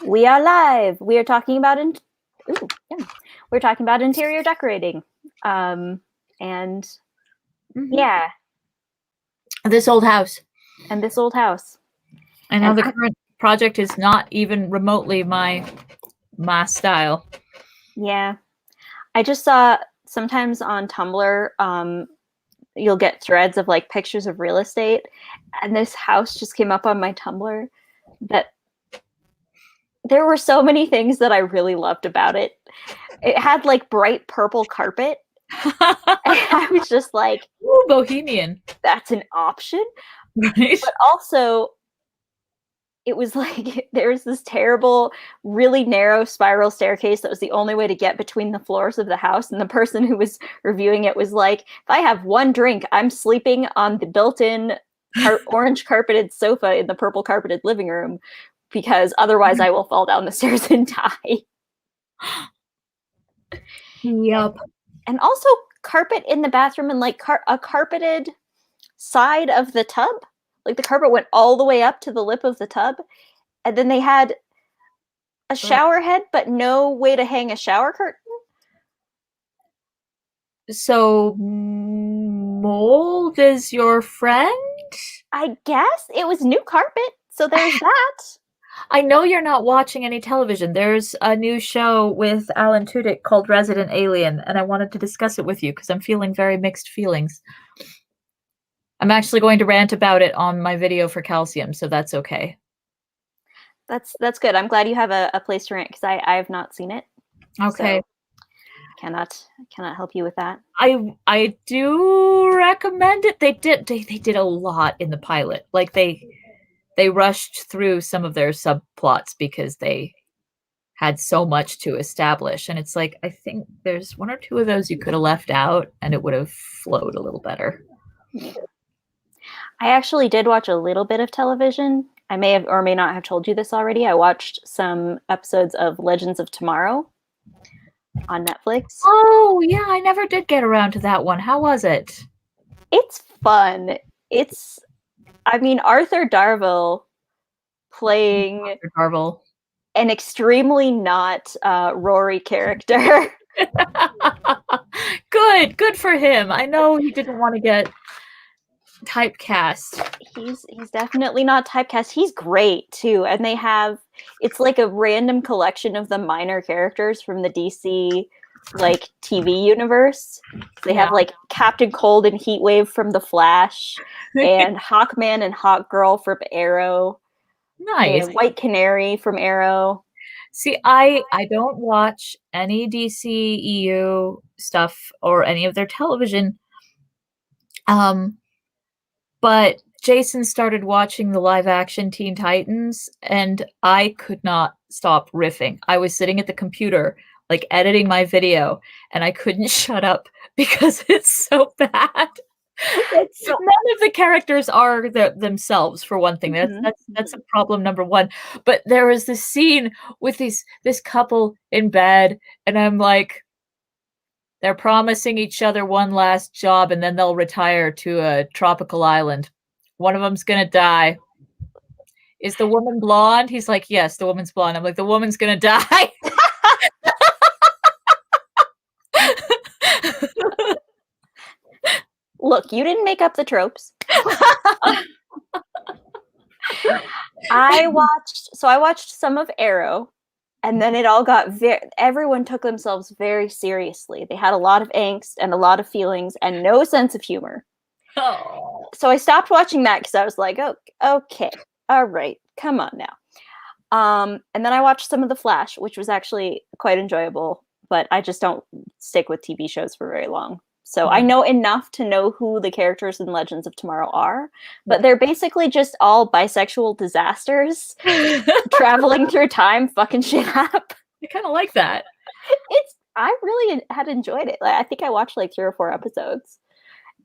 We are live. We are talking about we're talking about interior decorating. And yeah, This old house. and this old house. I know the current project is not even remotely my style. Yeah. I just saw sometimes on Tumblr, you'll get threads of like pictures of real estate, and this house just came up on my Tumblr that there were so many things that I really loved about it. It had like bright purple carpet. And I was just like, ooh, bohemian. That's an option. Right. But also, it was like there was this terrible, really narrow spiral staircase that was the only way to get between the floors of the house. And the person who was reviewing it was like, if I have one drink, I'm sleeping on the built-in orange carpeted sofa in the purple carpeted living room, because otherwise I will fall down the stairs and die. Yep. And also carpet in the bathroom and like a carpeted side of the tub. Like the carpet went all the way up to the lip of the tub. And then they had a shower head, but no way to hang a shower curtain. So mold is your friend? I guess it was new carpet. So there's that. I know you're not watching any television. There's a new show with Alan Tudyk called Resident Alien, and I wanted to discuss it with you because I'm feeling very mixed feelings. I'm actually going to rant about it on my video for Calcium, so that's okay. That's good. I'm glad you have a place to rant, because I have not seen it. Okay. So cannot help you with that. I do recommend it. They did a lot in the pilot. Like they rushed through some of their subplots because they had so much to establish. And it's like, I think there's one or two of those you could have left out and it would have flowed a little better. Yeah. I actually did watch a little bit of television. I may have or may not have told you this already. I watched some episodes of Legends of Tomorrow on Netflix. Oh, yeah, I never did get around to that one. How was it? It's fun. Arthur Darvill playing Arthur Darvill. An extremely not Rory character. Good for him. I know he didn't want to get typecast. He's definitely not typecast. He's great too, and it's like a random collection of the minor characters from the DC like TV universe. They have like Captain Cold and Heatwave from The Flash, and Hawkman and Hawkgirl from Arrow. Nice. And White Canary from Arrow. See, I don't watch any DCEU stuff or any of their television. But Jason started watching the live action Teen Titans, and I could not stop riffing. I was sitting at the computer, like editing my video, and I couldn't shut up because it's so bad. None of the characters are themselves, for one thing. That's a problem number one. But there was this scene with this couple in bed, and I'm like, they're promising each other one last job, and then they'll retire to a tropical island. One of them's gonna die. Is the woman blonde? He's like, yes, the woman's blonde. I'm like, the woman's gonna die. Look, you didn't make up the tropes. I watched some of Arrow, and then it all got everyone took themselves very seriously. They had a lot of angst and a lot of feelings and no sense of humor. Oh. So I stopped watching that because I was like, oh, okay, all right, come on now. And then I watched some of The Flash, which was actually quite enjoyable, but I just don't stick with TV shows for very long. So I know enough to know who the characters in Legends of Tomorrow are, but they're basically just all bisexual disasters traveling through time, fucking shit up. I kind of like that. I really had enjoyed it. Like, I think I watched like 3 or 4 episodes,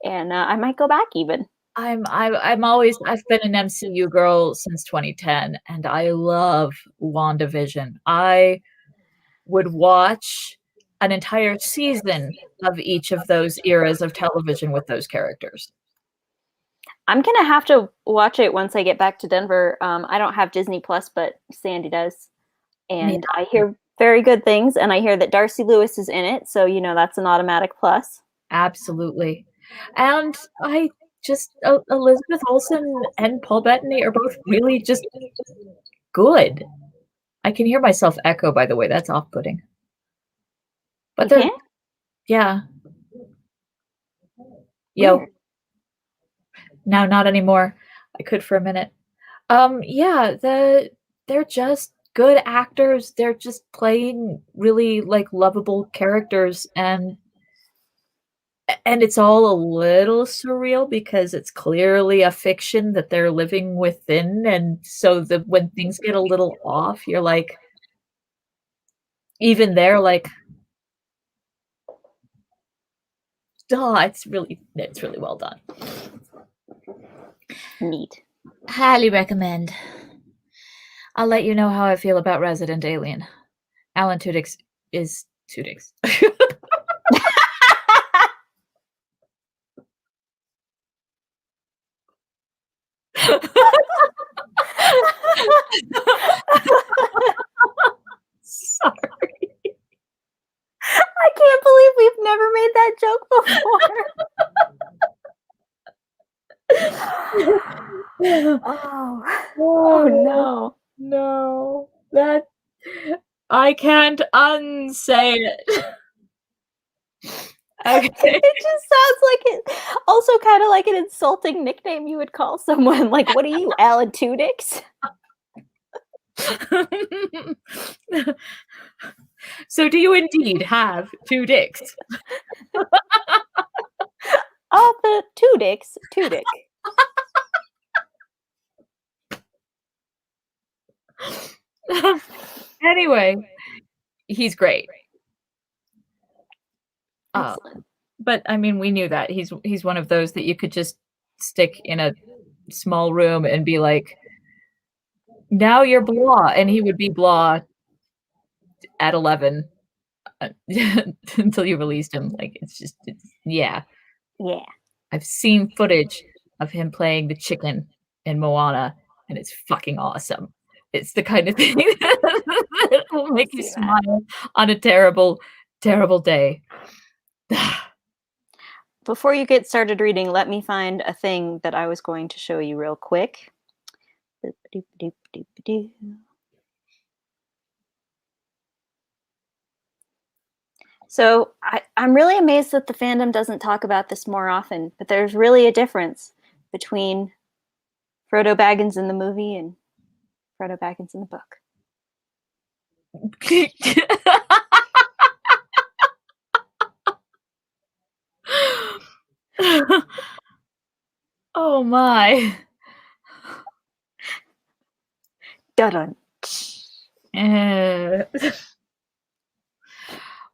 and I might go back even. I've been an MCU girl since 2010, and I love WandaVision. I would watch an entire season of each of those eras of television with those characters. I'm going to have to watch it once I get back to Denver. I don't have Disney Plus, but Sandy does. and I hear very good things, and I hear that Darcy Lewis is in it, so, that's an automatic plus. Absolutely. And I just Elizabeth Olsen and Paul Bettany are both really just good. I can hear myself echo, by the way, that's off-putting. But You they're can? yeah. Yo. Weird. Now, not anymore. I could for a minute. Yeah, they're just good actors. They're just playing really, like, lovable characters, and it's all a little surreal because it's clearly a fiction that they're living within, and so when things get a little off, you're like even they're like, "Duh," it's really well done. Neat. Highly recommend. I'll let you know how I feel about Resident Alien. Alan Tudyk is Tudyk. Sorry. I can't believe we've never made that joke before. Oh. Oh, Oh, no. no. That I can't unsay it. Okay. It just sounds like it also kinda like an insulting nickname you would call someone, like, "What are you, Alan Tudyk?" So do you indeed have 2 dicks? The Tudyks, Tudyk. Anyway, he's great. Uh, Excellent. but I mean, we knew that. He's one of those that you could just stick in a small room and be like, "Now you're blah," and he would be blah at 11, uh, until you released him. Like, it's yeah. Yeah. I've seen footage of him playing the chicken in Moana, and it's fucking awesome. It's the kind of thing that will I make you see that. smile on a terrible, terrible day. Before you get started reading, let me find a thing that I was going to show you real quick. Boop-a-doop-a-doop-a-doop-a-doo. So I'm really amazed that the fandom doesn't talk about this more often, but there's really a difference between Frodo Baggins in the movie and Frodo Baggins in the book. Oh my. Dun-dun. Eh.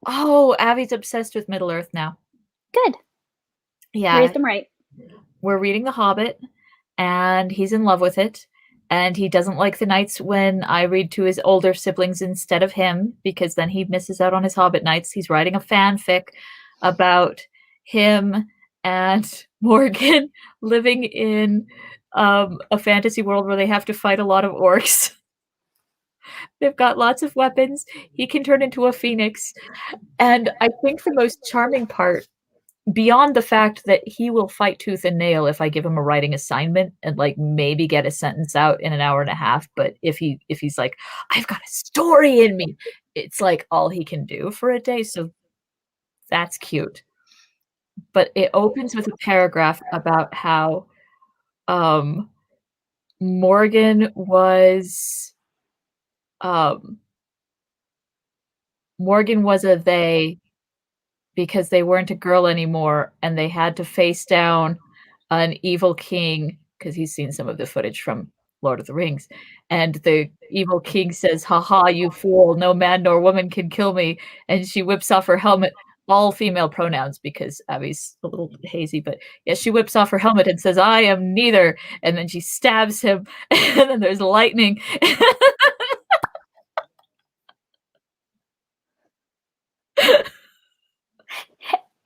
Oh, Abby's obsessed with Middle-earth now. Good. Yeah, Raised them right. we're reading The Hobbit, and he's in love with it, and he doesn't like the nights when I read to his older siblings instead of him, because then he misses out on his Hobbit nights. He's writing a fanfic about him and Morgan living in, a fantasy world where they have to fight a lot of orcs. They've got lots of weapons. He can turn into a phoenix, and I think the most charming part, beyond the fact that he will fight tooth and nail if I give him a writing assignment and, like, maybe get a sentence out in an hour and a half, but if he's like, "I've got a story in me," it's, like, all he can do for a day, so that's cute. But it opens with a paragraph about how, um, Morgan was, um Morgan was a they because they weren't a girl anymore, and they had to face down an evil king because he's seen some of the footage from Lord of the Rings, and the evil king says, "Ha ha, you fool, no man nor woman can kill me," and she whips off her helmet, all female pronouns because Abby's a little hazy, but yeah, she whips off her helmet and says, "I am neither," and then she stabs him, and then there's lightning.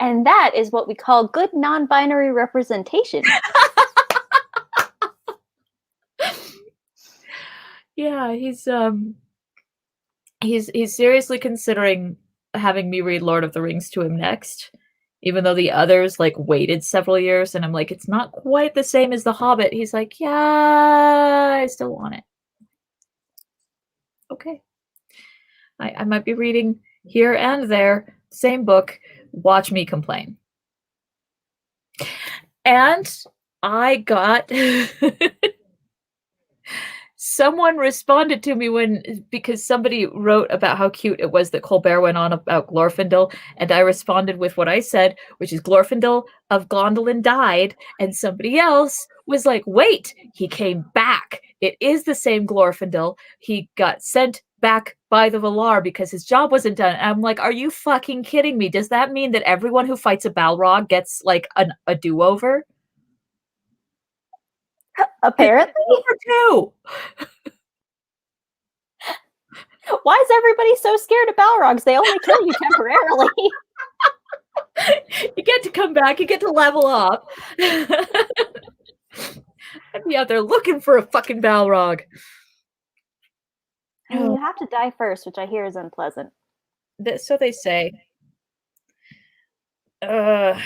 And that is what we call good non-binary representation. Yeah, he's, He's seriously considering having me read Lord of the Rings to him next, even though the others, like, waited several years, and I'm like, "It's not quite the same as The Hobbit." He's like, "Yeah, I still want it." Okay. I might be reading here and there, same book, watch me complain. And I got someone responded to me because somebody wrote about how cute it was that Colbert went on about Glorfindel, and I responded with what I said, which is Glorfindel of Gondolin died, and somebody else was like, "Wait, he came back. It is the same Glorfindel. He got sent back by the Valar because his job wasn't done." And I'm like, "Are you fucking kidding me? Does that mean that everyone who fights a Balrog gets like a do-over?" Apparently. Over two. Why is everybody so scared of Balrogs? They only kill you temporarily. You get to come back, you get to level up. I'd be out there looking for a fucking Balrog. I mean, you have to die first, which I hear is unpleasant. So they say. I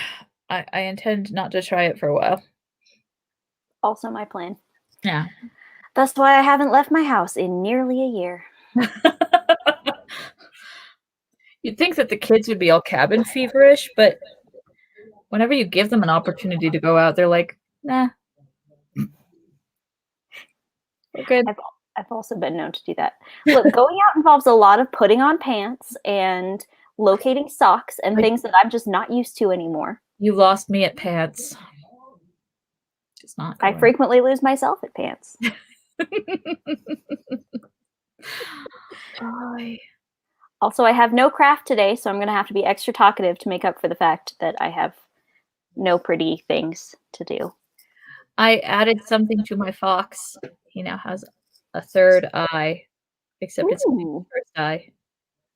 intend not to try it for a while. Also my plan. Yeah. That's why I haven't left my house in nearly a year. You'd think that the kids would be all cabin feverish, but whenever you give them an opportunity to go out, they're like, "Nah, we're good." I've also been known to do that. Look, going out involves a lot of putting on pants and locating socks and things that I'm just not used to anymore. You lost me at pants. Just not I going. frequently lose myself at pants. Also, I have no craft today, so I'm going to have to be extra talkative to make up for the fact that I have no pretty things to do. I added something to my fox. He now has a third eye, except it's only the first eye.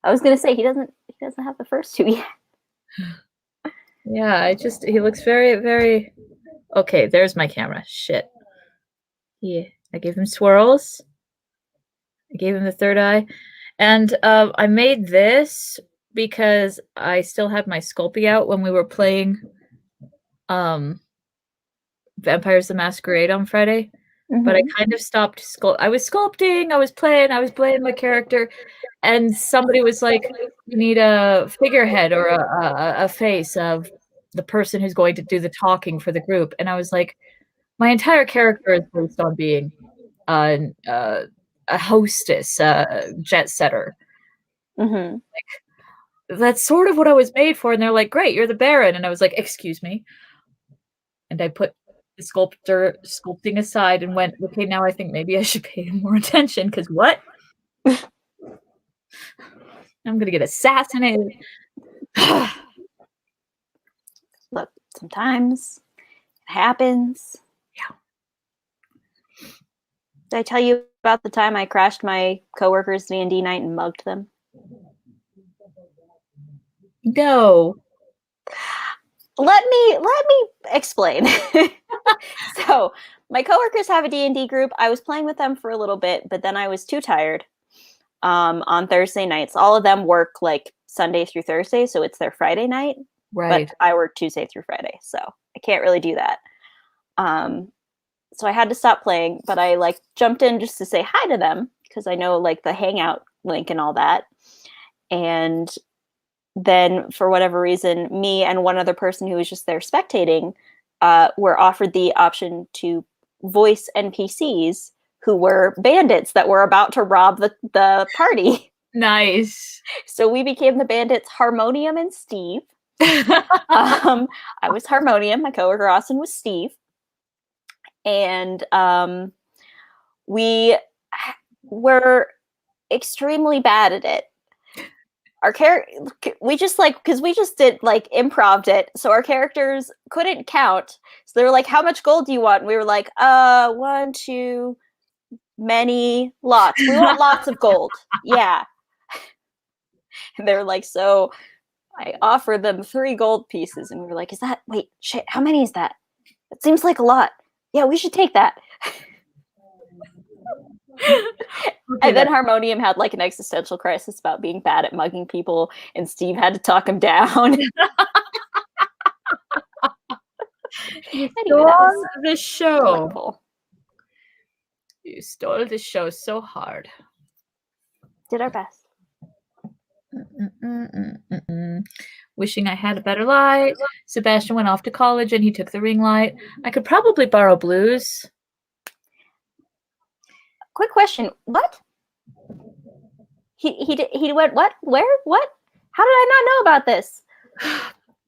I was going to say he doesn't have the first two yet. Yeah, he looks very, very. Okay, there's my camera. Shit. Yeah, I gave him swirls. I gave him the third eye, and I made this because I still had my Sculpey out when we were playing Vampires the Masquerade on Friday. But I kind of stopped I was sculpting, I was playing my character, and somebody was like, "You need a figurehead or a face of the person who's going to do the talking for the group." And I was like, my entire character is based on being a hostess, a jet setter. Like, that's sort of what I was made for. And they're like, "Great, you're the Baron." And I was like, "Excuse me." And I put the sculpting aside and went, "Okay, now I think maybe I should pay more attention, because what? I'm gonna get assassinated." Look, sometimes it happens. Yeah. Did I tell you about the time I crashed my coworkers' D&D night and mugged them? No. Let me explain. So, my coworkers have a D&D group. I was playing with them for a little bit, but then I was too tired on Thursday nights. All of them work like Sunday through Thursday, so it's their Friday night. Right. But I work Tuesday through Friday, so I can't really do that. So I had to stop playing, but I like jumped in just to say hi to them because I know like the Hangout link and all that. And then for whatever reason, me and one other person who was just there spectating were offered the option to voice NPCs who were bandits that were about to rob the party. Nice. So we became the bandits Harmonium and Steve. I was Harmonium. My coworker Austin was Steve. And we were extremely bad at it. Our we just like, because we just did like improv'd it, so our characters couldn't count. So they were like, "How much gold do you want?" And we were like, 1, 2, many, lots. We want lots of gold. Yeah. And they were like, so I offered them 3 gold pieces, and we were like, wait, shit, how many is that? It seems like a lot. Yeah, we should take that. And then Harmonium had like an existential crisis about being bad at mugging people, and Steve had to talk him down. You Anyway, that was stole the show. delightful. You stole the show so hard. Did our best. Wishing I had a better light. Sebastian went off to college and he took the ring light. I could probably borrow Blue's. Quick question. What? He went what? Where? What? How did I not know about this?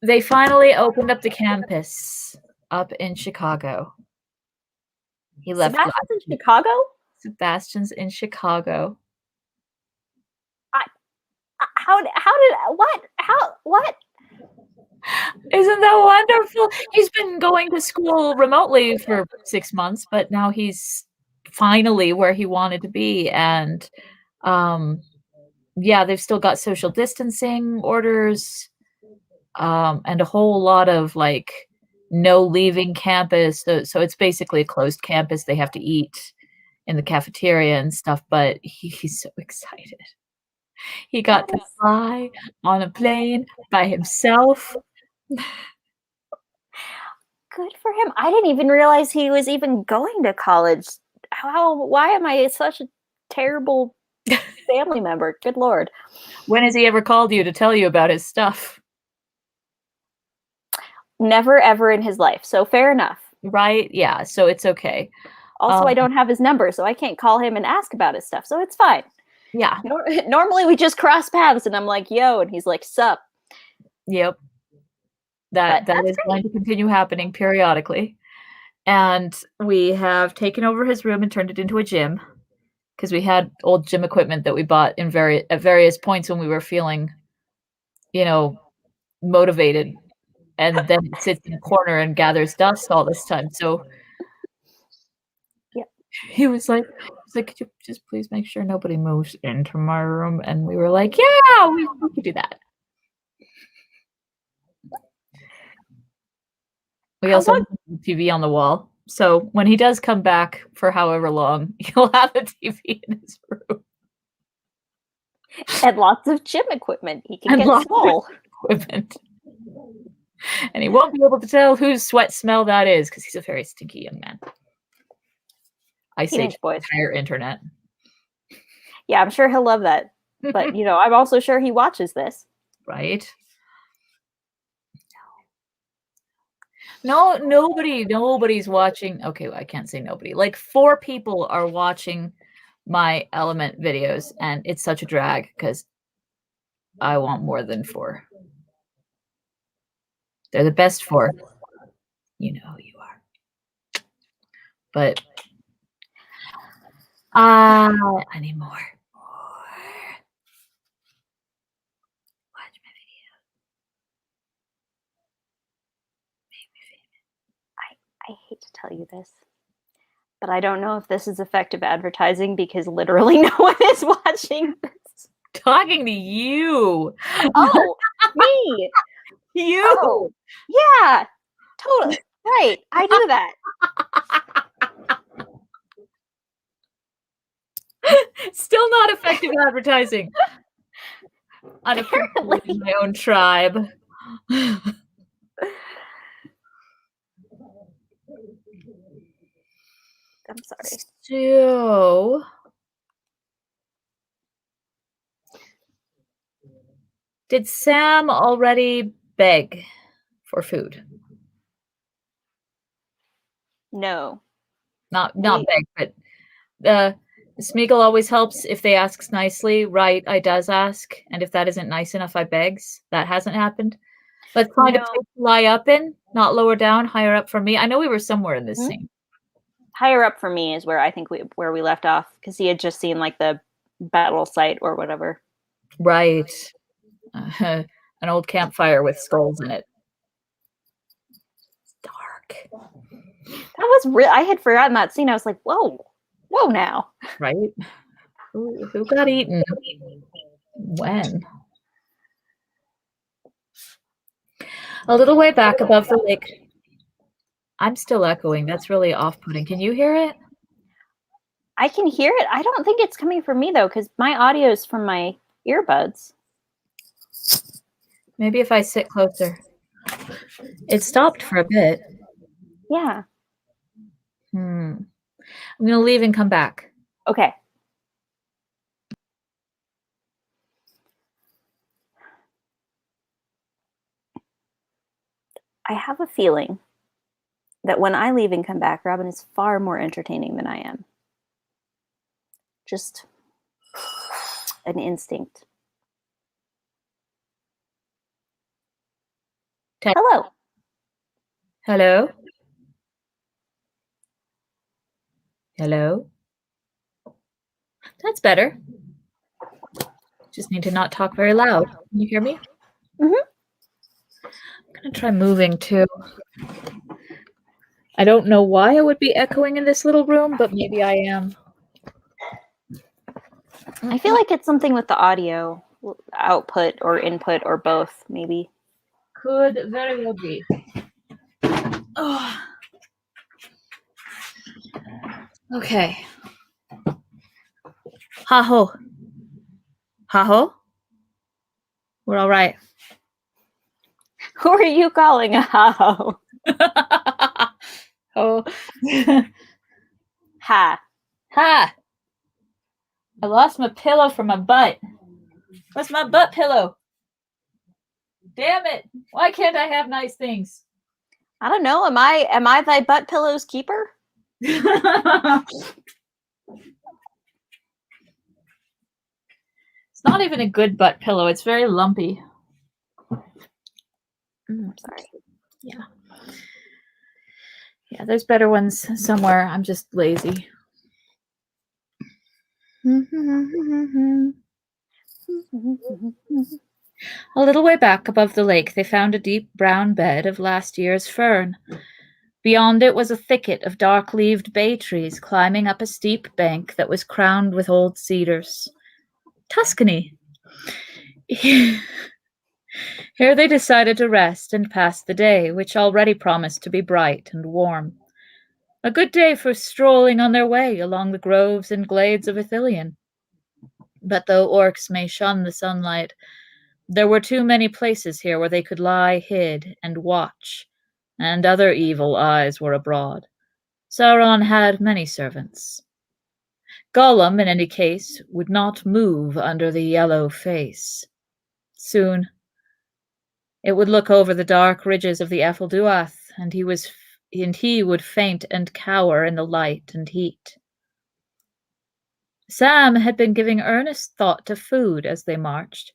They finally opened up the campus up in Chicago. He left. Sebastian's in Chicago? Sebastian's in Chicago. What? Isn't that wonderful? He's been going to school remotely for 6 months, but now he's finally where he wanted to be. And yeah, they've still got social distancing orders and a whole lot of like no leaving campus. So it's basically a closed campus. They have to eat in the cafeteria and stuff, but he's so excited. He got to fly on a plane by himself. Good for him. I didn't even realize he was even going to college. Why am I such a terrible family member? Good Lord. When has he ever called you to tell you about his stuff? Never, ever in his life. So fair enough. Right? Yeah. So it's okay. Also, I don't have his number, so I can't call him and ask about his stuff. So it's fine. Yeah. Normally we just cross paths and I'm like, yo, and he's like, sup. Yep. That is going to continue happening periodically. And we have taken over his room and turned it into a gym because we had old gym equipment that we bought at various points when we were feeling, motivated. And then it sits in a corner and gathers dust all this time. So yeah, he was like, could you just please make sure nobody moves into my room? And we were like, yeah, we could do that. We also have a TV on the wall. So when he does come back for however long, he'll have a TV in his room. And lots of gym equipment. He can get swole. Equipment. And he won't be able to tell whose sweat smell that is because he's a very stinky young man. I say entire internet. Yeah, I'm sure he'll love that. But, I'm also sure he watches this. Right? No, nobody's watching. Okay, well, I can't say nobody. Like 4 people are watching my Element videos, and it's such a drag because I want more than 4. They're the best 4. You know who you are. But I need more. Watch my video. Make me famous. I hate to tell you this, but I don't know if this is effective advertising because literally no one is watching this. Talking to you. Oh, me. You. Oh, yeah, totally. Right. I do that. Still not effective advertising. Unapparently in my own tribe. I'm sorry. So did Sam already beg for food? No. Not beg, but Smeagol always helps if they asks nicely. Right, I does ask, and if that isn't nice enough, I begs. That hasn't happened. Let's find a place to lie up in, not lower down, higher up for me. I know we were somewhere in this scene. Higher up for me is where I think where we left off because he had just seen like the battle site or whatever. Right. An old campfire with skulls in it. It's dark. That was real. I had forgotten that scene. I was like, whoa now. Right? Who got eaten? When? A little way back above the lake. I'm still echoing. That's really off-putting. Can you hear it? I can hear it. I don't think it's coming from me though, because my audio is from my earbuds. Maybe if I sit closer. It stopped for a bit. Yeah. I'm gonna leave and come back. Okay. I have a feeling that when I leave and come back, Robin is far more entertaining than I am. Just an instinct. Hello. Hello? Hello? That's better. Just need to not talk very loud. Can you hear me? Mhm. I'm gonna try moving too. I don't know why I would be echoing in this little room, but maybe I am. I feel like it's something with the audio output or input or both, maybe. Could very well be. Oh. Okay. Ha-ho. Ha-ho? We're all right. Who are you calling a ho? Oh. Ha. Ha! I lost my pillow from my butt. Where's my butt pillow? Damn it! Why can't I have nice things? I don't know. Am I thy butt pillow's keeper? It's not even a good butt pillow. It's very lumpy. Sorry. Yeah. Yeah, there's better ones somewhere. I'm just lazy. A little way back above the lake, they found a deep brown bed of last year's fern. Beyond it was a thicket of dark-leaved bay trees climbing up a steep bank that was crowned with old cedars. Tuscany. Here they decided to rest and pass the day, which already promised to be bright and warm. A good day for strolling on their way along the groves and glades of Ithilien. But though orcs may shun the sunlight, there were too many places here where they could lie hid and watch, and other evil eyes were abroad. Sauron had many servants. Gollum, in any case, would not move under the yellow face. Soon it would look over the dark ridges of the Efelduath, and he would faint and cower in the light and heat. Sam had been giving earnest thought to food as they marched.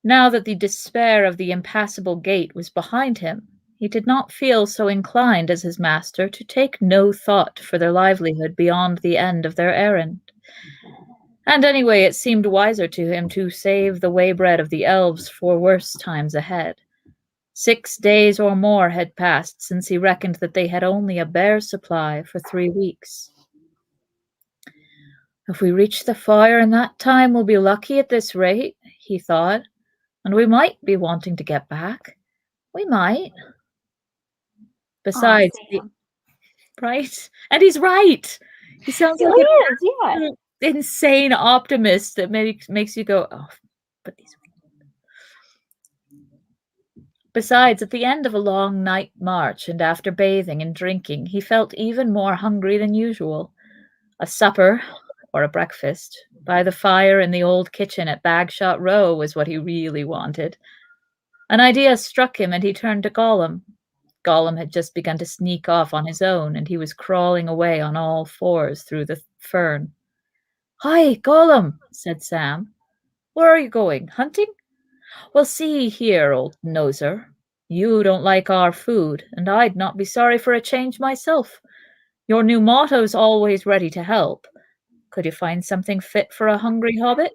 Now that the despair of the impassable gate was behind him, he did not feel so inclined as his master to take no thought for their livelihood beyond the end of their errand. And anyway, it seemed wiser to him to save the waybread of the elves for worse times ahead. 6 days or more had passed since he reckoned that they had only a bare supply for 3 weeks. If we reach the fire in that time, we'll be lucky at this rate, he thought. And we might be wanting to get back. We might. Besides, right? And he's right. He sounds like an insane optimist that makes you go, oh, but these. Besides, at the end of a long night march and after bathing and drinking, he felt even more hungry than usual. A supper, or a breakfast, by the fire in the old kitchen at Bagshot Row was what he really wanted. An idea struck him, and he turned to Gollum. Gollum had just begun to sneak off on his own, and he was crawling away on all fours through the fern. "Hi, Gollum," said Sam. "Where are you going? Hunting?" "Well, see here, old noser. You don't like our food, and I'd not be sorry for a change myself. Your new motto's always ready to help. Could you find something fit for a hungry hobbit?"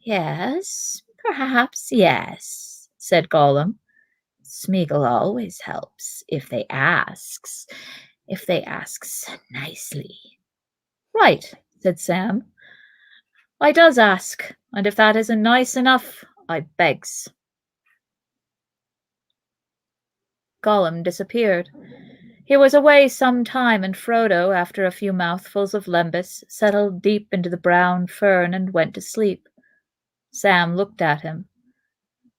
"Yes, perhaps yes," said Gollum. "Smeagol always helps, if they asks nicely." "Right," said Sam. "I does ask, and if that isn't nice enough, I begs." Gollum disappeared. He was away some time, and Frodo, after a few mouthfuls of lembas, settled deep into the brown fern and went to sleep. Sam looked at him.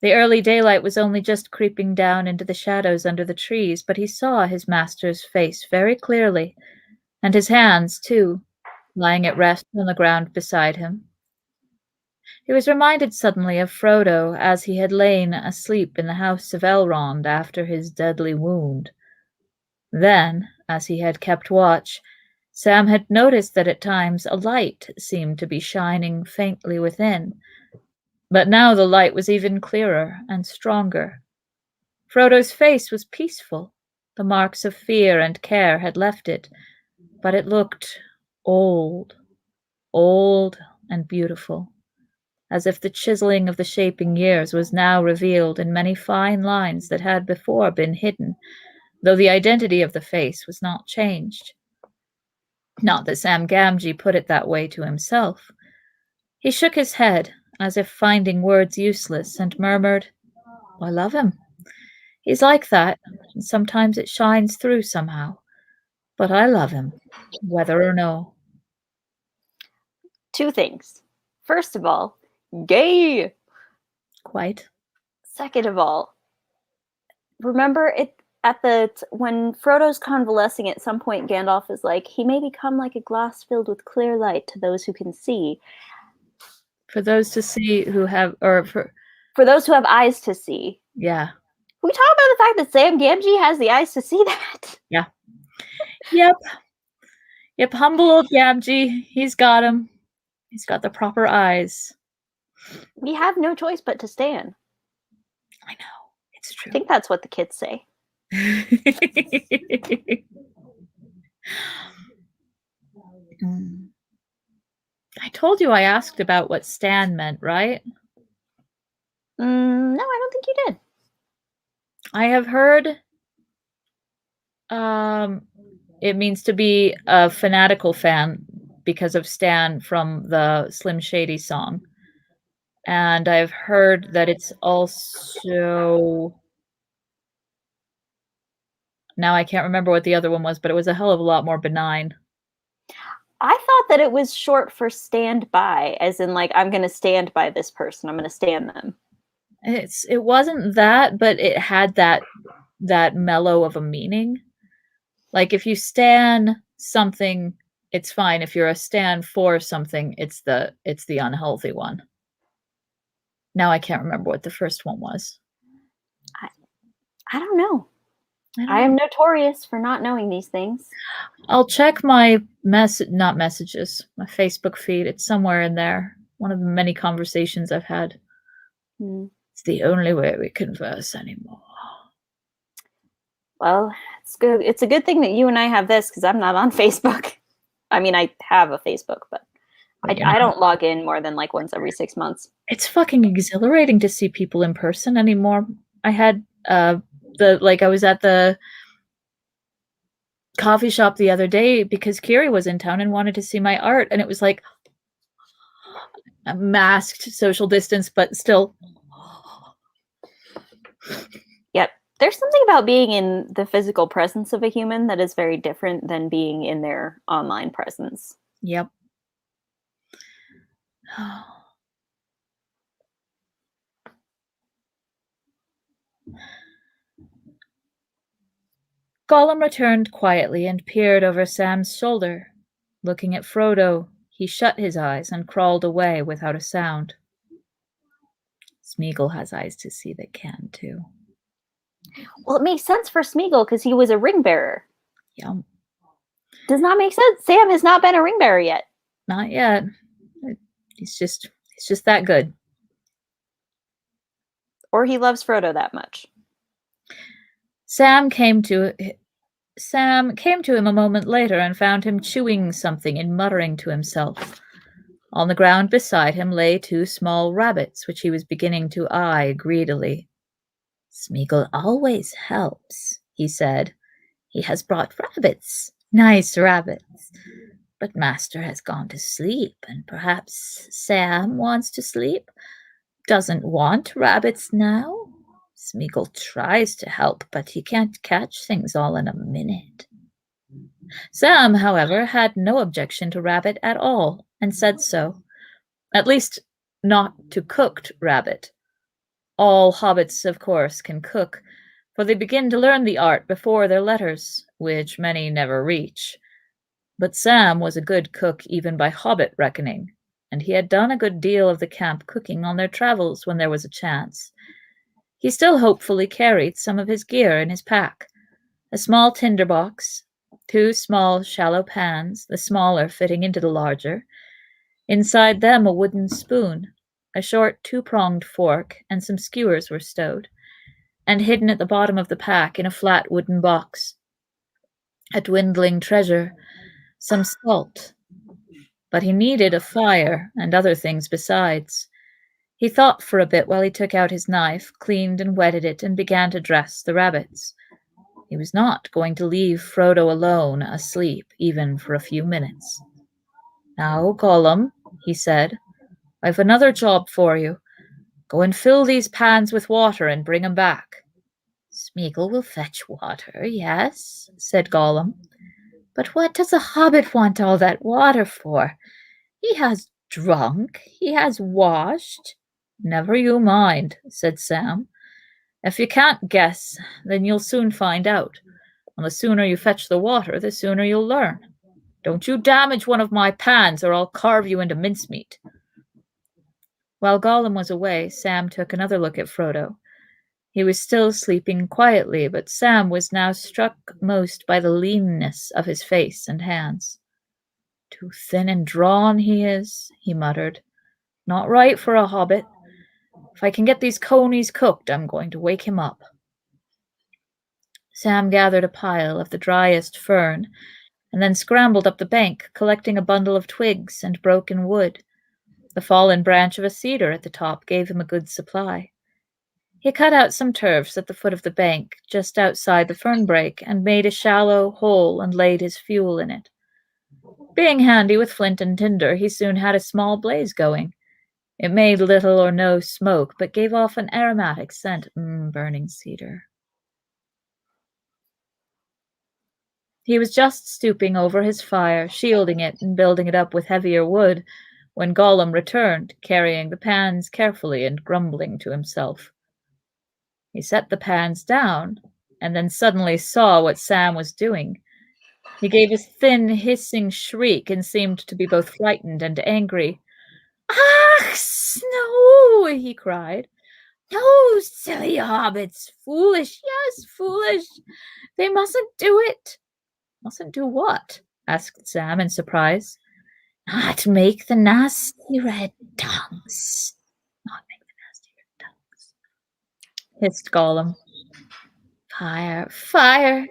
The early daylight was only just creeping down into the shadows under the trees, but he saw his master's face very clearly, and his hands, too, lying at rest on the ground beside him. He was reminded suddenly of Frodo as he had lain asleep in the house of Elrond after his deadly wound. Then, as he had kept watch, Sam had noticed that at times a light seemed to be shining faintly within, but now the light was even clearer and stronger. Frodo's face was peaceful. The marks of fear and care had left it, but it looked old, old and beautiful, as if the chiseling of the shaping years was now revealed in many fine lines that had before been hidden, though the identity of the face was not changed. Not that Sam Gamgee put it that way to himself. He shook his head, as if finding words useless, and murmured, "I love him. He's like that, and sometimes it shines through somehow. But I love him, whether or no." Two things. First of all, gay. Quite. Second of all, remember it at when Frodo's convalescing at some point, Gandalf is like, he may become like a glass filled with clear light to those who can see. For those to see who have, or for those who have eyes to see. Yeah. We talk about the fact that Sam Gamgee has the eyes to see that. Yeah. Yep, humble old Gamgee. He's got him. He's got the proper eyes. We have no choice but to stand. I know. It's true. I think that's what the kids say. I told you I asked about what stan meant, right? No, I don't think you did. I have heard it means to be a fanatical fan because of Stan from the Slim Shady song. And I've heard that it's also... Now I can't remember what the other one was, but it was a hell of a lot more benign. I thought that it was short for stand by, as in like, I'm going to stand by this person. I'm going to stand them. It wasn't that, but it had that mellow of a meaning. Like if you stan something, it's fine. If you're a stan for something, it's the unhealthy one. Now I can't remember what the first one was. I don't know. I am notorious for not knowing these things. I'll check my not messages, my Facebook feed. It's somewhere in there. One of the many conversations I've had. It's the only way we converse anymore. Well, it's good. It's a good thing that you and I have this, because I'm not on Facebook. I mean, I have a Facebook, but I don't log in more than like once every 6 months. It's fucking exhilarating to see people in person anymore. I had I was at the coffee shop the other day because Kiri was in town and wanted to see my art, and it was like a masked social distance, but still. Yep. There's something about being in the physical presence of a human that is very different than being in their online presence. Yep. Gollum returned quietly and peered over Sam's shoulder. Looking at Frodo, he shut his eyes and crawled away without a sound. Smeagol has eyes to see that can, too. Well, it makes sense for Smeagol because he was a ring bearer. Yeah. Does not make sense. Sam has not been a ring bearer yet. Not yet. He's just that good. Or he loves Frodo that much. Sam came to him a moment later and found him chewing something and muttering to himself. On the ground beside him lay 2 small rabbits, which he was beginning to eye greedily. "Smeagol always helps," he said. "He has brought rabbits, nice rabbits. But Master has gone to sleep, and perhaps Sam wants to sleep. Doesn't want rabbits now." Smeagol tries to help, but he can't catch things all in a minute. Sam, however, had no objection to rabbit at all, and said so. At least, not to cooked rabbit. All hobbits, of course, can cook, for they begin to learn the art before their letters, which many never reach. But Sam was a good cook even by hobbit reckoning, and he had done a good deal of the camp cooking on their travels when there was a chance. He still hopefully carried some of his gear in his pack, a small tinder box, 2 small shallow pans, the smaller fitting into the larger, inside them a wooden spoon, a short 2-pronged fork, and some skewers were stowed, and hidden at the bottom of the pack in a flat wooden box. A dwindling treasure, some salt. But he needed a fire and other things besides. He thought for a bit while he took out his knife, cleaned and wetted it, and began to dress the rabbits. He was not going to leave Frodo alone, asleep, even for a few minutes. "Now, Gollum," he said, "I've another job for you. Go and fill these pans with water and bring 'em back." "Smeagol will fetch water, yes," said Gollum. "But what does a hobbit want all that water for? He has drunk, he has washed." "Never you mind," said Sam. "If you can't guess, then you'll soon find out. And the sooner you fetch the water, the sooner you'll learn. Don't you damage one of my pans, or I'll carve you into mincemeat." While Gollum was away, Sam took another look at Frodo. He was still sleeping quietly, but Sam was now struck most by the leanness of his face and hands. "Too thin and drawn he is," he muttered. "Not right for a hobbit. If I can get these conies cooked, I'm going to wake him up." Sam gathered a pile of the driest fern, and then scrambled up the bank, collecting a bundle of twigs and broken wood. The fallen branch of a cedar at the top gave him a good supply. He cut out some turfs at the foot of the bank, just outside the fern brake, and made a shallow hole and laid his fuel in it. Being handy with flint and tinder, he soon had a small blaze going. It made little or no smoke, but gave off an aromatic scent. Burning cedar. He was just stooping over his fire, shielding it and building it up with heavier wood, when Gollum returned, carrying the pans carefully and grumbling to himself. He set the pans down, and then suddenly saw what Sam was doing. He gave a thin, hissing shriek and seemed to be both frightened and angry. "Ah, no!" he cried. "No, silly hobbits! Foolish, yes, foolish! They mustn't do it!" "Mustn't do what?" asked Sam in surprise. "Not make the nasty red tongues. Not make the nasty red tongues," hissed Gollum. "Fire, fire!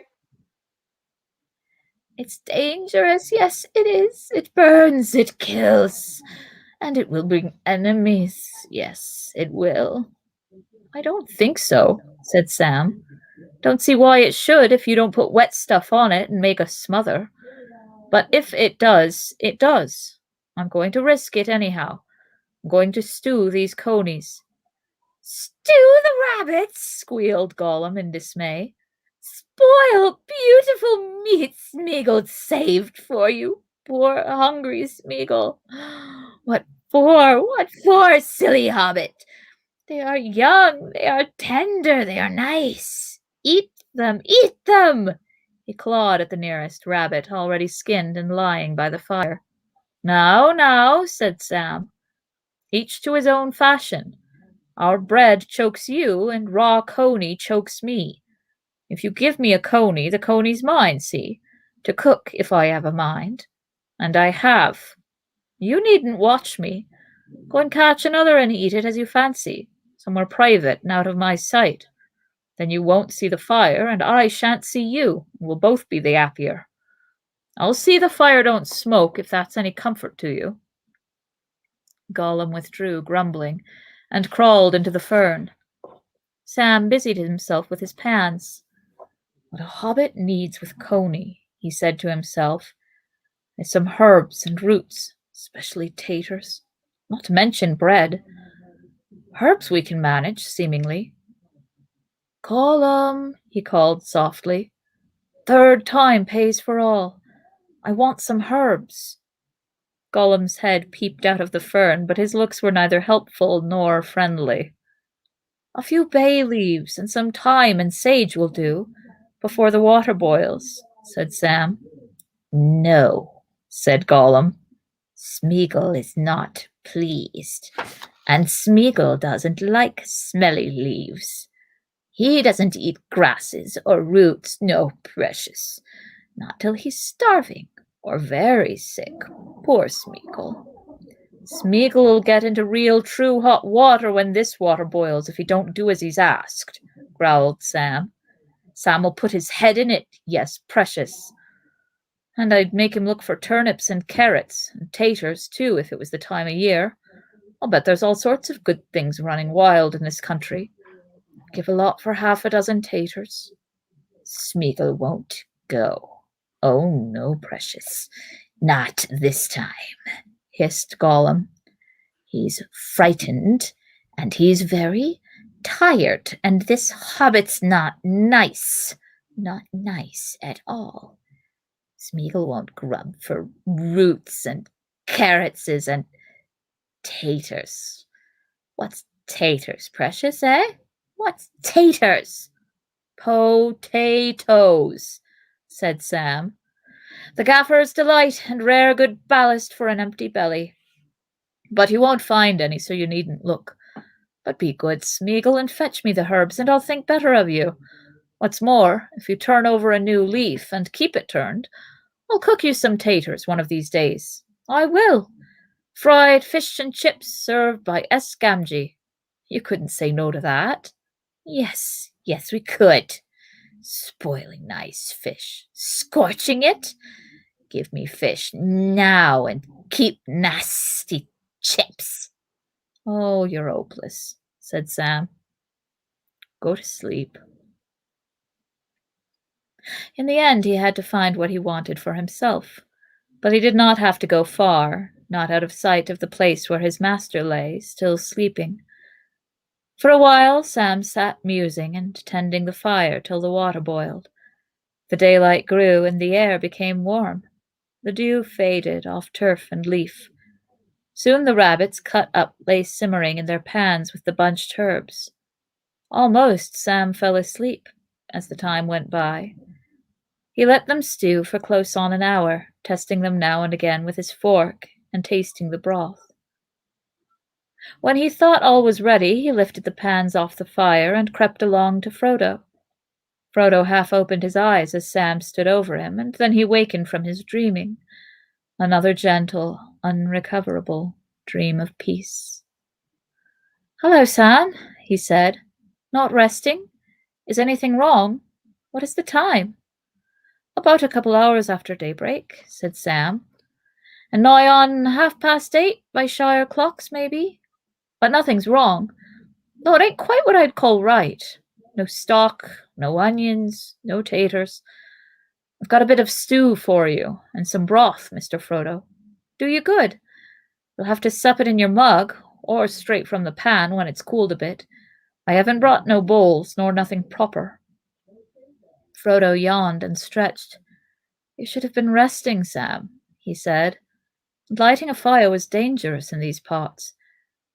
It's dangerous, yes, it is. It burns, it kills, and it will bring enemies. Yes, it will." "I don't think so," said Sam. "Don't see why it should if you don't put wet stuff on it and make a smother. But if it does, it does. I'm going to risk it anyhow. I'm going to stew these conies." "Stew the rabbits!" squealed Gollum in dismay. "Spoil beautiful meat Smeagol saved for you. Poor hungry Smeagol. What for? What for, silly hobbit? They are young, they are tender, they are nice. Eat them, eat them!" He clawed at the nearest rabbit, already skinned and lying by the fire. "Now, now," said Sam. "Each to his own fashion. Our bread chokes you, and raw coney chokes me. If you give me a coney, the coney's mine, see? To cook if I have a mind. And I have. You needn't watch me. Go and catch another and eat it as you fancy, somewhere private and out of my sight. Then you won't see the fire, and I shan't see you, and we'll both be the happier. I'll see the fire don't smoke, if that's any comfort to you." Gollum withdrew, grumbling, and crawled into the fern. Sam busied himself with his pans. "What a hobbit needs with coney," he said to himself, "is some herbs and roots, especially taters, not to mention bread. Herbs we can manage, seemingly. Gollum, he called softly. Third time pays for all. I want some herbs. Gollum's head peeped out of the fern, but his looks were neither helpful nor friendly. A few bay leaves and some thyme and sage will do, before the water boils, said Sam. No, said Gollum. Smeagol is not pleased, and Smeagol doesn't like smelly leaves. He doesn't eat grasses or roots, no, precious, not till he's starving or very sick, poor Smeagol. Smeagol'll get into real true hot water when this water boils if he don't do as he's asked, growled Sam. Sam'll put his head in it, yes, precious. And I'd make him look for turnips and carrots, and taters, too, if it was the time of year. I'll bet there's all sorts of good things running wild in this country. Give a lot for half a dozen taters. Smeagol won't go. Oh, no, precious. Not this time, hissed Gollum. He's frightened, and he's very tired, and this hobbit's not nice. Not nice at all. Smeagol won't grub for roots and carrots and taters. What's taters, precious, eh? What's taters? Potatoes, said Sam. The gaffer's delight and rare good ballast for an empty belly. But you won't find any, so you needn't look. But be good, Smeagol, and fetch me the herbs, and I'll think better of you. What's more, if you turn over a new leaf and keep it turned, I'll cook you some taters one of these days. I will. Fried fish and chips served by S. Gamgee. You couldn't say no to that. Yes, we could. Spoiling nice fish. Scorching it? Give me fish now and keep nasty chips. Oh, you're hopeless, said Sam. Go to sleep. In the end, he had to find what he wanted for himself, but he did not have to go far, not out of sight of the place where his master lay, still sleeping. For a while, Sam sat musing and tending the fire till the water boiled. The daylight grew and the air became warm. The dew faded off turf and leaf. Soon the rabbits cut up lay simmering in their pans with the bunched herbs. Almost Sam fell asleep as the time went by. He let them stew for close on an hour, testing them now and again with his fork and tasting the broth. When he thought all was ready, he lifted the pans off the fire and crept along to Frodo. Frodo half opened his eyes as Sam stood over him, and then he wakened from his dreaming. Another gentle, unrecoverable dream of peace. Hello, Sam, he said. Not resting? Is anything wrong? What is the time? About a couple hours after daybreak, said Sam. And nigh on 8:30 by shire clocks, maybe. But nothing's wrong. No, it ain't quite what I'd call right. No stock, no onions, no taters. I've got a bit of stew for you, and some broth, Mr. Frodo. Do you good. You'll have to sup it in your mug, or straight from the pan when it's cooled a bit. I haven't brought no bowls, nor nothing proper. Frodo yawned and stretched. You should have been resting, Sam, he said. Lighting a fire was dangerous in these parts,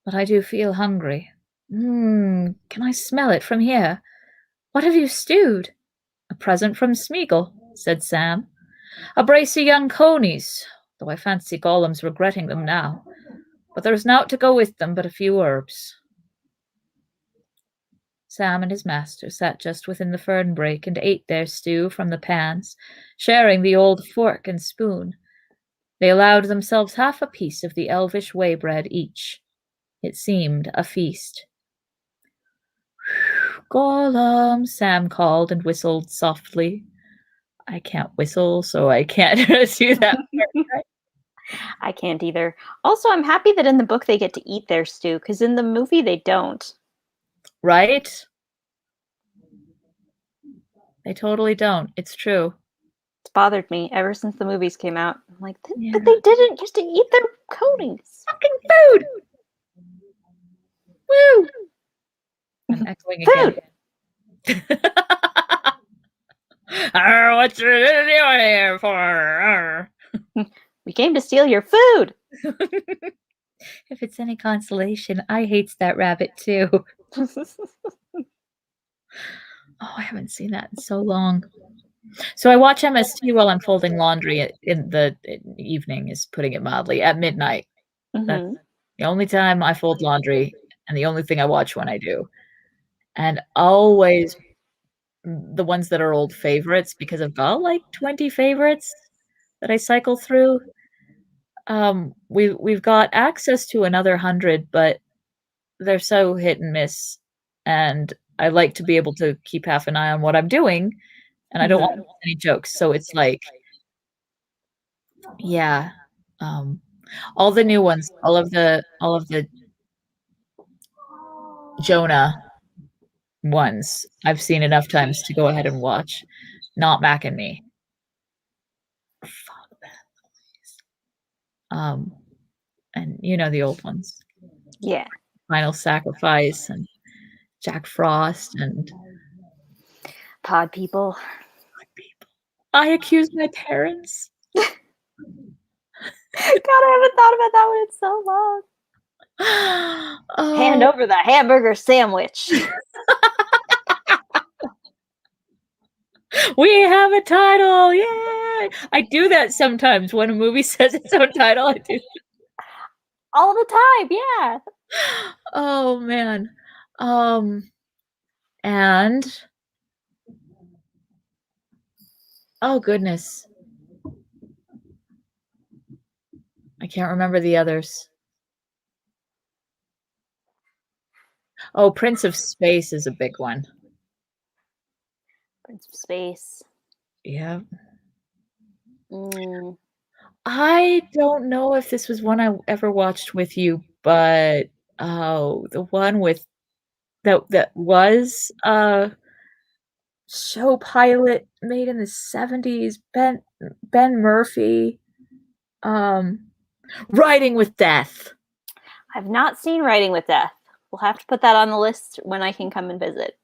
but I do feel hungry. Can I smell it from here? What have you stewed? A present from Smeagol, said Sam. A brace of young conies, though I fancy Gollum's regretting them now. But there's nought to go with them but a few herbs. Sam and his master sat just within the fern brake and ate their stew from the pans, sharing the old fork and spoon. They allowed themselves half a piece of the elvish whey bread each. It seemed a feast. Gollum, Sam called and whistled softly. I can't whistle, so I can't do that. I can't either. Also, I'm happy that in the book they get to eat their stew, because in the movie they don't. Right? They totally don't. It's true. It's bothered me ever since the movies came out. I'm like, but they didn't just to eat their coatings. Fucking food! Woo! I'm echoing Food! again. what you're doing here for. We came to steal your food. If it's any consolation, I hates that rabbit too. Oh, I haven't seen that in so long. So I watch MST while I'm folding laundry in the evening, is putting it mildly, at midnight. That's Mhm. the only time I fold laundry and the only thing I watch when I do. And always the ones that are old favorites, because I've got like 20 favorites that I cycle through. We've got access to another 100, but they're so hit and miss, and I like to be able to keep half an eye on what I'm doing, and I don't want Mhm. any jokes. So it's like, yeah, um, all the new ones, all of the Jonah ones, I've seen enough times to go ahead and watch. Not Mac and Me. Fuck that. And you know the old ones, Yeah. Final Sacrifice and Jack Frost and Pod people. I Accuse My Parents. God, I haven't thought about that one in so long. Hand Oh, over the hamburger sandwich. we have a title! Yay! I do that sometimes when a movie says its own title. I do. All the time, yeah. Oh man. And oh goodness. I can't remember the others. Oh, Prince of Space is a big one. Prince of Space. Yeah. Mm. I don't know if this was one I ever watched with you, but oh, the one with that was a show pilot made in the 70s, Ben Murphy, um, Riding with Death. I've not seen Writing with Death. We'll have to put that on the list when I can come and visit.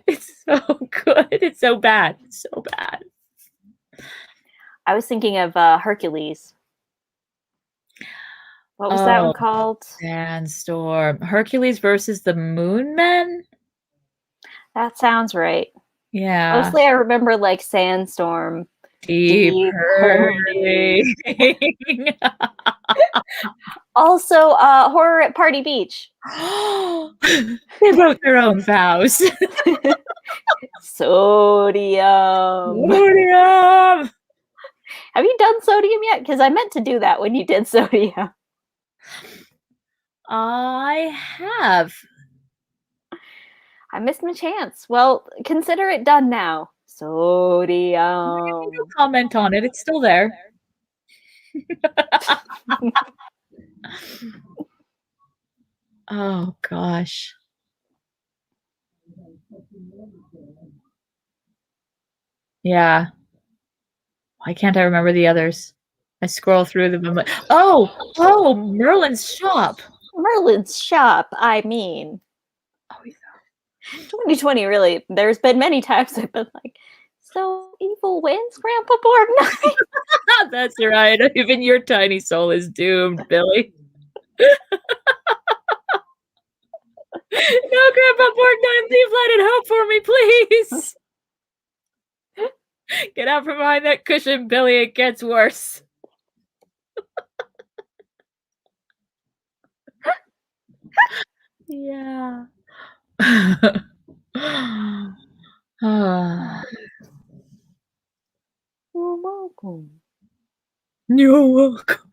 It's so good. It's so bad. It's so bad. I was thinking of Hercules. What was that one Oh, called? Sandstorm. Hercules versus the Moon Men? That sounds right. Yeah. Mostly I remember like Sandstorm, Deep Deep hurting. Hurting. Also, Horror at Party Beach. They wrote their own vows. Sodium. Sodium! Have you done Sodium yet? Because I meant to do that when you did Sodium. I have. I missed my chance. Well, consider it done now. You Sodium. can comment on it. It's still there. Oh gosh. Yeah. Why can't I remember the others? I scroll through them. I'm like, oh, Merlin's Shop. Merlin's Shop, I mean. Oh, yeah. 2020, really, there's been many times I've been like, so evil wins, Grandpa Borgnine. That's right. Even your tiny soul is doomed, Billy. No, Grandpa Borgnine, leave light and hope for me, please. Get out from behind that cushion, Billy. It gets worse. Yeah. You're welcome. You're welcome.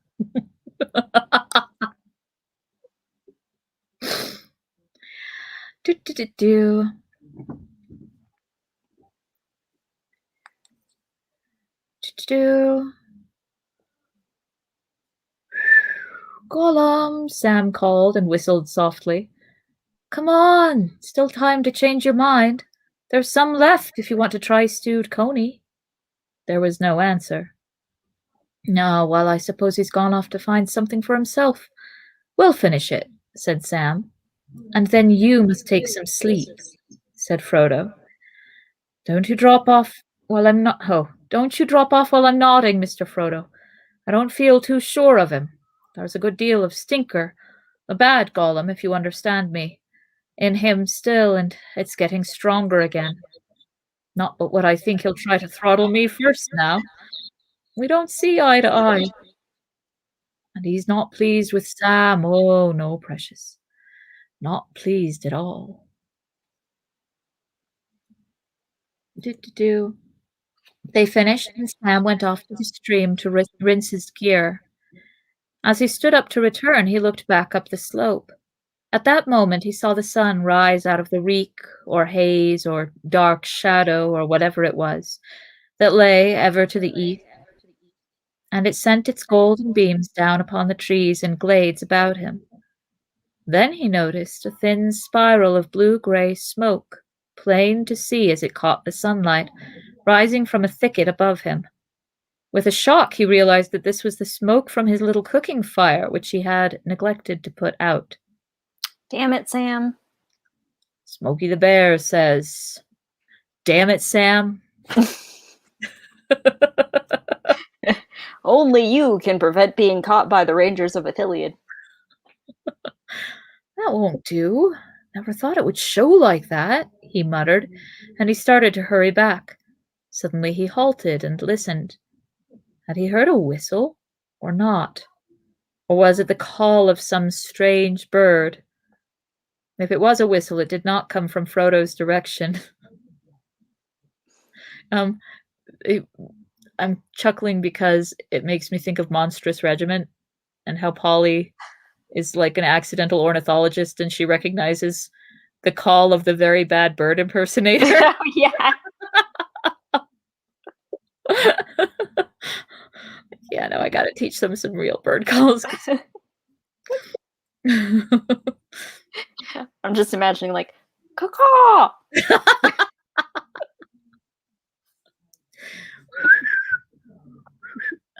Do, do, do, do. Do. Gollum, Sam called and whistled softly. Come on, still time to change your mind. There's some left if you want to try stewed coney. There was no answer. No, well, I suppose he's gone off to find something for himself. We'll finish it, said Sam. And then you must take some sleep, said Frodo. Don't you drop off while I'm not. Oh, Don't you drop off while I'm nodding, Mr. Frodo. I don't feel too sure of him. There's a good deal of stinker, a bad Gollum, if you understand me, in him still, and it's getting stronger again. Not but what I think he'll try to throttle me first now. We don't see eye to eye. And he's not pleased with Sam. Oh, no, precious. Not pleased at all. Do. They finished, and Sam went off to the stream to rinse his gear. As he stood up to return, he looked back up the slope. At that moment, he saw the sun rise out of the reek, or haze, or dark shadow, or whatever it was, that lay ever to the east, and it sent its golden beams down upon the trees and glades about him. Then he noticed a thin spiral of blue-gray smoke, plain to see as it caught the sunlight, rising from a thicket above him. With a shock, he realized that this was the smoke from his little cooking fire, which he had neglected to put out. Damn it, Sam. Smokey the Bear says, "Damn it, Sam." Only you can prevent being caught by the Rangers of Ithilien. That won't do. Never thought it would show like that, he muttered, and he started to hurry back. Suddenly he halted and listened. Had he heard a whistle or not? Or was it the call of some strange bird? If it was a whistle, it did not come from Frodo's direction. I'm chuckling because it makes me think of Monstrous Regiment and how Polly is like an accidental ornithologist and she recognizes the call of the very bad bird impersonator. Oh, yeah. Yeah, no, I gotta teach them some real bird calls. I'm just imagining like, caw.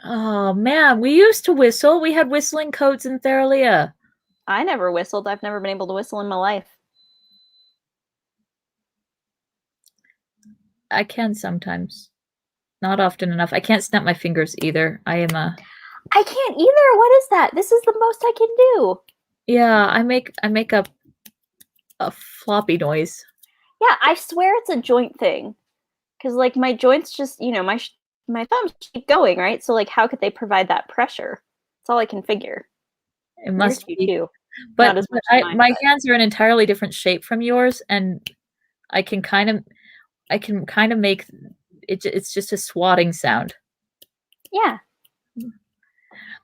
Oh man, we used to whistle. We had whistling coats in Theralia. I never whistled. I've never been able to whistle in my life. I can sometimes. Not often enough. I can't snap my fingers either. I can't either. What is that? This is the most I can do. Yeah, I make a floppy noise. Yeah, I swear it's a joint thing. Because, like, my joints just, my thumbs keep going, right? So, like, how could they provide that pressure? That's all I can figure. It must be. Too. But my hands are an entirely different shape from yours, and I can kind of make it. It's just a swatting sound. Yeah.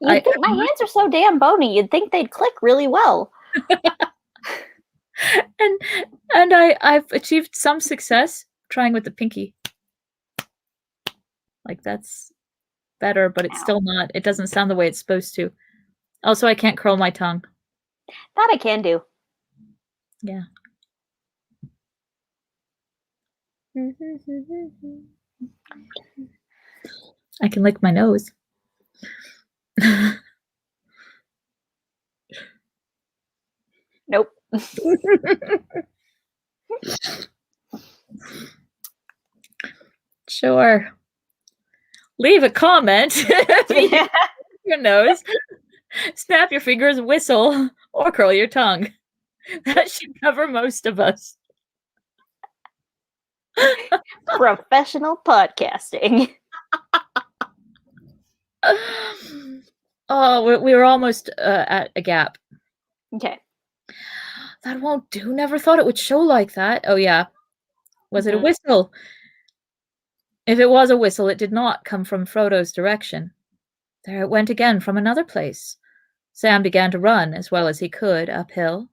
My hands are so damn bony. You'd think they'd click really well. and I've achieved some success trying with the pinky. Like that's better, but it's still not. It doesn't sound the way it's supposed to. Also, I can't curl my tongue. That I can do. Yeah. I can lick my nose. Nope. Sure. Leave a comment. Your nose. Snap your fingers, whistle, or curl your tongue. That should cover most of us. Professional podcasting. Oh, we were almost at a gap. Okay. That won't do. Never thought it would show like that. Oh, yeah. Was it a whistle? If it was a whistle, it did not come from Frodo's direction. There it went again from another place. Sam began to run as well as he could uphill.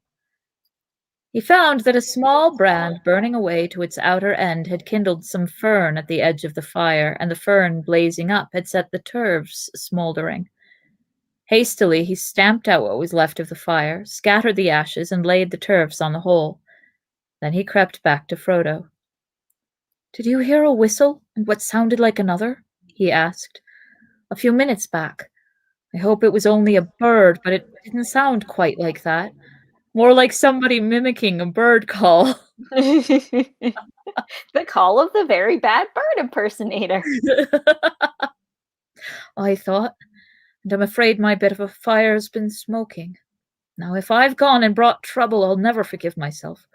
He found that a small brand burning away to its outer end had kindled some fern at the edge of the fire, and the fern blazing up had set the turves smoldering. Hastily he stamped out what was left of the fire, scattered the ashes, and laid the turfs on the hole. Then he crept back to Frodo. "Did you hear a whistle, and what sounded like another?" he asked. "A few minutes back. I hope it was only a bird, but it didn't sound quite like that. More like somebody mimicking a bird call. The call of the very bad bird impersonator. I thought, and I'm afraid my bit of a fire's been smoking. Now, if I've gone and brought trouble, I'll never forgive myself,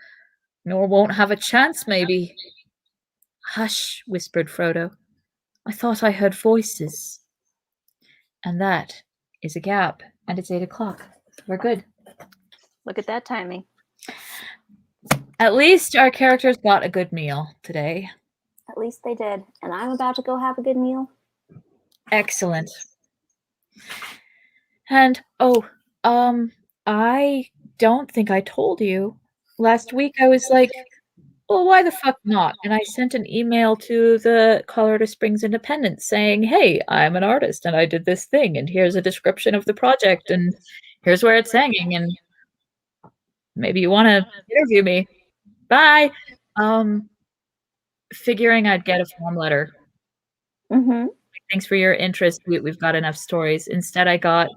nor won't have a chance, maybe. Hush, whispered Frodo. I thought I heard voices. And that is a gap, and it's 8 o'clock. We're good. Look at that timing. At least our characters got a good meal today. At least they did. And I'm about to go have a good meal. Excellent. And I don't think I told you. Last week I was like, well, why the fuck not? And I sent an email to the Colorado Springs Independent saying, hey, I'm an artist and I did this thing, and here's a description of the project, and here's where it's hanging, and maybe you want to interview me. Bye. Figuring I'd get a form letter. Mm-hmm. Thanks for your interest. We've got enough stories. Instead, I got,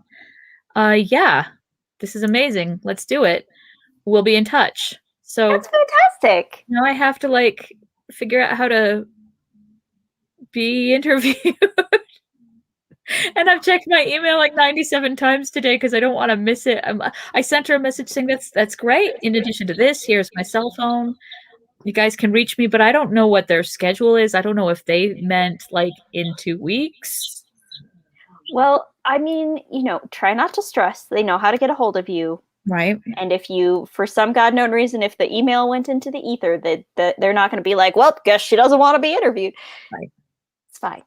yeah, this is amazing. Let's do it. We'll be in touch. So That's fantastic. now I have to like figure out how to be interviewed. And I've checked my email like 97 times today because I don't want to miss it. I sent her a message saying that's great. In addition to this, here's my cell phone. You guys can reach me, but I don't know what their schedule is. I don't know if they meant like in 2 weeks. Well, I mean, try not to stress. They know how to get a hold of you. Right. And if you, for some God known reason, if the email went into the ether, they're not going to be like, well, guess she doesn't want to be interviewed. Right. It's fine.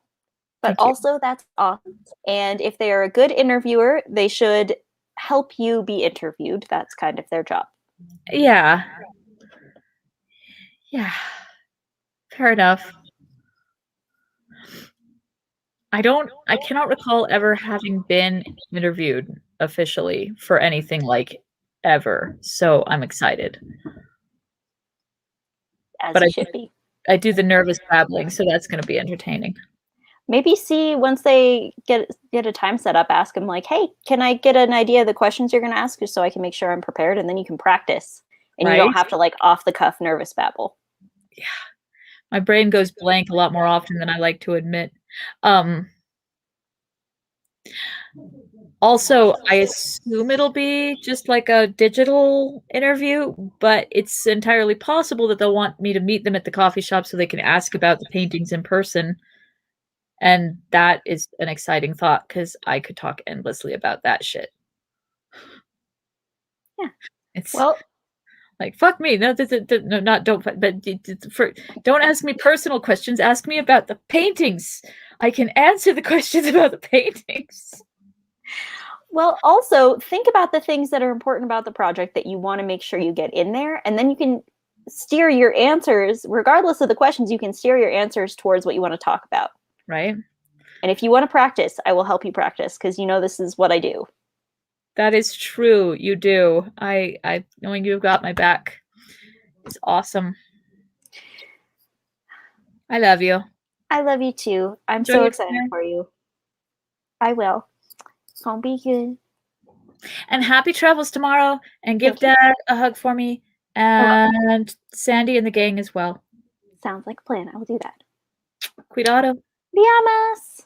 But Thank you. also, that's awesome. And if they are a good interviewer, they should help you be interviewed. That's kind of their job. Yeah. Yeah. Fair enough. I cannot recall ever having been interviewed officially for anything like ever. So I'm excited. As But you should be. I do the nervous babbling, so that's going to be entertaining. Maybe see once they get a time set up, ask them like, hey, can I get an idea of the questions you're going to ask just so I can make sure I'm prepared? And then you can practice. And you don't have to like off the cuff nervous babble. Yeah. My brain goes blank a lot more often than I like to admit. Also, I assume it'll be just like a digital interview, but it's entirely possible that they'll want me to meet them at the coffee shop so they can ask about the paintings in person. And that is an exciting thought because I could talk endlessly about that shit. Yeah. It's well, like, fuck me. No, no, not don't, but don't ask me personal questions. Ask me about the paintings. I can answer the questions about the paintings. Well, also think about the things that are important about the project that you want to make sure you get in there. And then you can steer your answers, regardless of the questions, you can steer your answers towards what you want to talk about. Right. And if you want to practice, I will help you practice because this is what I do. That is true. You do. I knowing you've got my back is awesome. I love you. I love you too. I'm so excited for you. I will. It's gonna be good. And happy travels tomorrow. And give Dad a hug for me. And Sandy and the gang as well. Sounds like a plan. I will do that. Cuidado. Viamas.